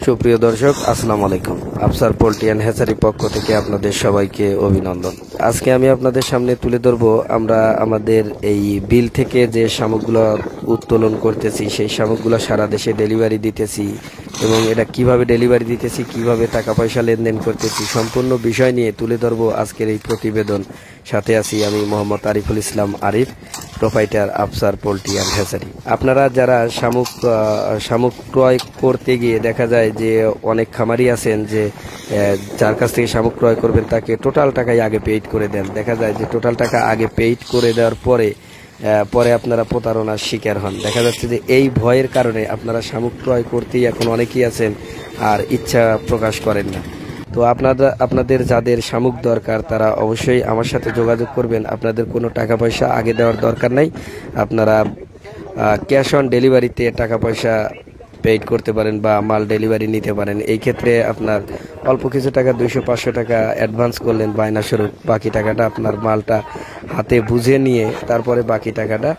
সুপ্রিয় দর্শক, আসসালামু আলাইকুম। আফসার পোল্ট্রি অ্যান্ড হ্যাচারি পক্ষ থেকে আপনাদের সবাইকে অভিনন্দন। আজকে আমি আপনাদের সামনে তুলে ধরব আমরা আমাদের এই বিল থেকে যে শামুকগুলো উত্তোলন করতেছি, সেই শামুকগুলো সারা দেশে ডেলিভারি দিতেছি এবং এটা কিভাবে ডেলিভারি দিতেছি, কিভাবে টাকা পয়সা লেনদেন করতেছি, সম্পূর্ণ বিষয় নিয়ে তুলে ধরব আজকের এই প্রতিবেদন। সাথে আছি আমি Mohammad Ariful Islam Arif, proprietor Afsar poultry and hatchery. আপনারা যারা শামুক ক্রয় করতে গিয়ে দেখা যায় যে অনেক খামারি আছেন যে যার কাছ থেকে শামুক ক্রয় করবেন তাকে টোটাল টাকাই আগে পেইড করে দেন। দেখা যায় যে টোটাল টাকা আগে পেইড করে দেওয়ার পরে আপনারা প্রতারণার শিকার হন। দেখা যাচ্ছে যে এই ভয়ের কারণে আপনারা শামুক ক্রয় করতেই এখন অনেকেই আছেন আর ইচ্ছা প্রকাশ করেন না। তো আপনাদের যাদের শামুক দরকার তারা অবশ্যই আমার সাথে যোগাযোগ করবেন। আপনাদের কোনো টাকা পয়সা আগে দেওয়ার দরকার নাই। আপনারা ক্যাশ অন ডেলিভারিতে টাকা পয়সা পেইড করতে পারেন বা মাল ডেলিভারি নিতে পারেন। এই ক্ষেত্রে আপনার অল্প কিছু টাকা 200-500 টাকা অ্যাডভান্স করলেন বায়না স্বরূপ, বাকি টাকাটা আপনার মালটা হাতে বুঝে নিয়ে তারপরে বাকি টাকাটা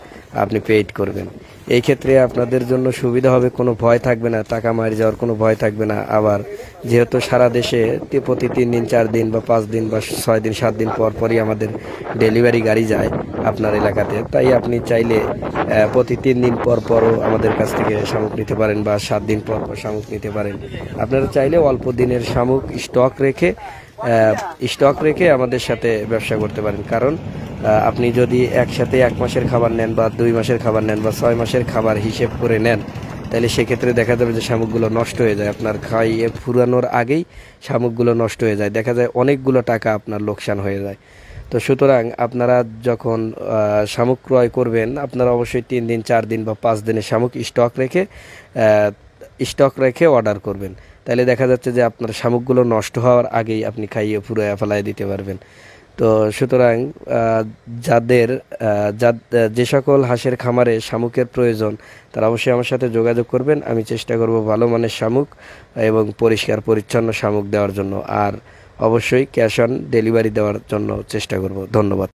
আপনি পেইড করবেন। এই ক্ষেত্রে আপনাদের জন্য সুবিধা হবে, কোনো ভয় থাকবে না, টাকা মারি যাওয়ার কোনো ভয় থাকবে না। আবার যেহেতু সারা দেশে প্রতি 3 দিন 4 দিন বা 5 দিন বা 6 দিন 7 দিন পরই আমাদের ডেলিভারি গাড়ি যায় আপনার এলাকাতে, তাই আপনি চাইলে প্রতি 3 দিন পরও আমাদের কাছ থেকে শামুক নিতে পারেন বা 7 দিন পর শামুক নিতে পারেন। আপনারা চাইলে অল্প দিনের শামুক স্টক রেখে আমাদের সাথে ব্যবসা করতে পারেন। কারণ আপনি যদি একসাথে 1 মাসের খাবার নেন বা 2 মাসের খাবার নেন বা 6 মাসের খাবার হিসেব করে নেন, তাহলে সেক্ষেত্রে দেখা যাবে যে শামুকগুলো নষ্ট হয়ে যায়। আপনার খাইয়ে ফুরানোর আগেই শামুকগুলো নষ্ট হয়ে যায়, দেখা যায় অনেকগুলো টাকা আপনার লোকসান হয়ে যায়। তো সুতরাং আপনারা যখন শামুক ক্রয় করবেন আপনারা অবশ্যই 3 দিন 4 দিন বা 5 দিনের শামুক স্টক রেখে অর্ডার করবেন। তাহলে দেখা যাচ্ছে যে আপনার শামুকগুলো নষ্ট হওয়ার আগেই আপনি খাইয়ে ফুরাইয়া ফেলায় দিতে পারবেন। তো সুতরাং যে সকল হাঁসের খামারে শামুকের প্রয়োজন তারা অবশ্যই আমার সাথে যোগাযোগ করবেন। আমি চেষ্টা করব ভালো মানের শামুক এবং পরিষ্কার পরিচ্ছন্ন শামুক দেওয়ার জন্য, আর অবশ্যই ক্যাশ অন ডেলিভারি দেওয়ার জন্য চেষ্টা করব। ধন্যবাদ।